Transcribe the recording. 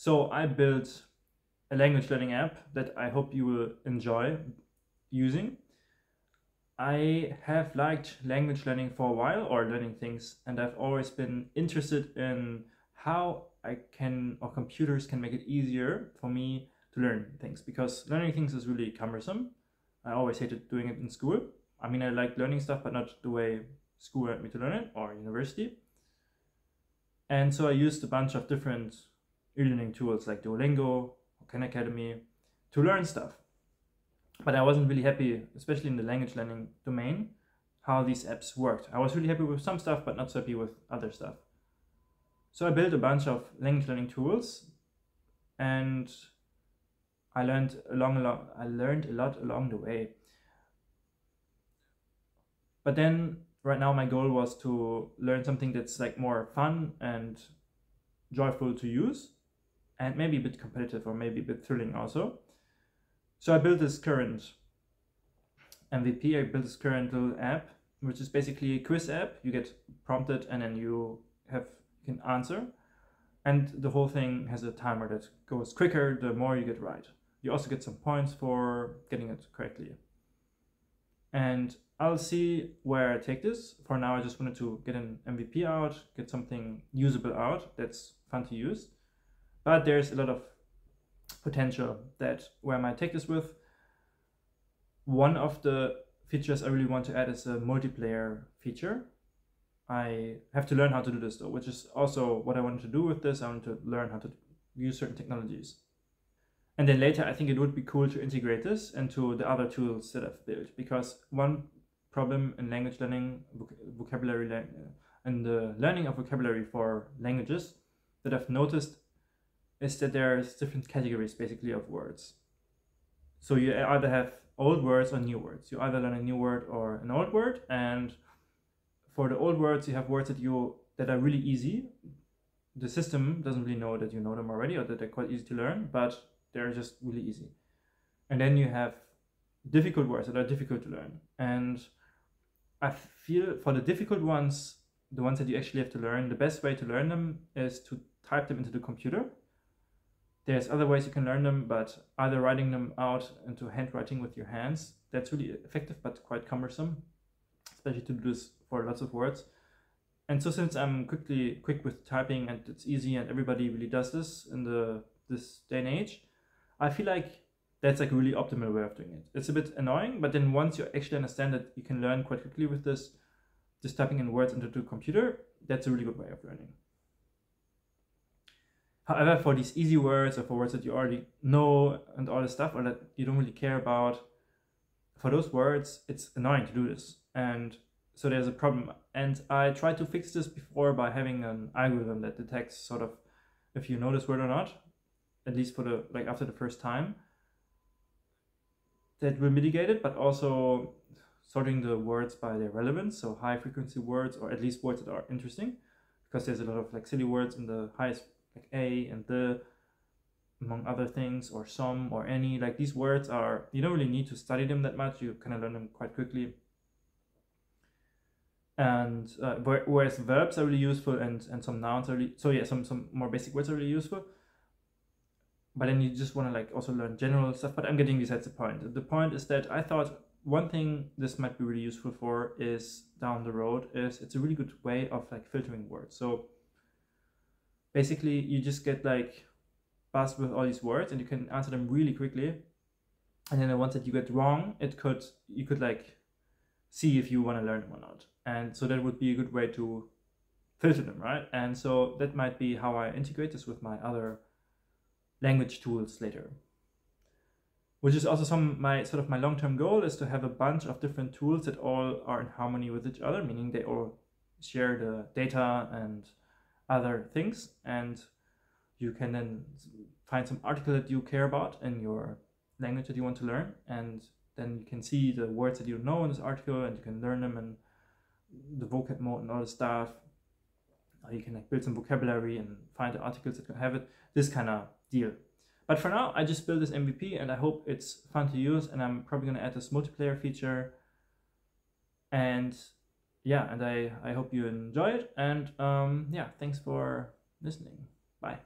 So I built a language learning app that I hope you will enjoy using. I have liked language learning for a while, or learning things, and I've always been interested in how I can, or computers can make it easier for me to learn things, because learning things is really cumbersome. I always hated doing it in school. I mean, I like learning stuff, but not the way school had me to learn it, or university. And so I used a bunch of different e-learning tools like Duolingo or Khan Academy to learn stuff. But I wasn't really happy, especially in the language learning domain, how these apps worked. I was really happy with some stuff, but not so happy with other stuff. So I built a bunch of language learning tools, and I learned a lot along the way. But then right now my goal was to learn something that's like more fun and joyful to use, and maybe a bit competitive, or maybe a bit thrilling also. So I built this current MVP, I built this current little app, which is basically a quiz app. You get prompted and then you can answer. And the whole thing has a timer that goes quicker the more you get right. You also get some points for getting it correctly. And I'll see where I take this. For now, I just wanted to get an MVP out, get something usable out that's fun to use. But there's a lot of potential that where I might take this with. One of the features I really want to add is a multiplayer feature. I have to learn how to do this though, which is also what I wanted to do with this. I want to learn how to use certain technologies. And then later, I think it would be cool to integrate this into the other tools that I've built, because one problem in language learning, and the learning of vocabulary for languages that I've noticed is that there's different categories basically of words. So you either have old words or new words. You either learn a new word or an old word, and for the old words you have words that are really easy. The system doesn't really know that you know them already, or that they're quite easy to learn, but they're just really easy. And then you have difficult words that are difficult to learn. And I feel for the difficult ones, the ones that you actually have to learn, the best way to learn them is to type them into the computer. There's other ways you can learn them, but either writing them out into handwriting with your hands, that's really effective but quite cumbersome, especially to do this for lots of words. And so since I'm quick with typing and it's easy and everybody really does this in this day and age, I feel like that's like a really optimal way of doing it. It's a bit annoying, but then once you actually understand that you can learn quite quickly with this, just typing in words into the computer, that's a really good way of learning. However, for these easy words, or for words that you already know and all this stuff, or that you don't really care about, for those words, it's annoying to do this. And so there's a problem. And I tried to fix this before by having an algorithm that detects sort of if you know this word or not, at least for after the first time. That will mitigate it, but also sorting the words by their relevance, so high frequency words, or at least words that are interesting, because there's a lot of silly words in the highest, like a and the, among other things, or some, or any. These words are, you don't really need to study them that much, you kind of learn them quite quickly. And whereas verbs are really useful, and some nouns are really, so yeah, some more basic words are really useful. But then you just want to also learn general stuff. But I'm getting besides the point. The point is that I thought one thing this might be really useful for is down the road is it's a really good way of filtering words. So basically you just get buzzed with all these words and you can answer them really quickly. And then the ones that you get wrong, you could see if you want to learn them or not. And so that would be a good way to filter them, right? And so that might be how I integrate this with my other language tools later, which is also my long-term goal, is to have a bunch of different tools that all are in harmony with each other, meaning they all share the data and other things, and you can then find some article that you care about in your language that you want to learn, and then you can see the words that you know in this article, and you can learn them in the vocab mode and all the stuff. Or you can build some vocabulary and find the articles that can have it, this kind of deal. But for now, I just built this MVP and I hope it's fun to use, and I'm probably going to add this multiplayer feature. And yeah, and I hope you enjoy it. And yeah, thanks for listening. Bye.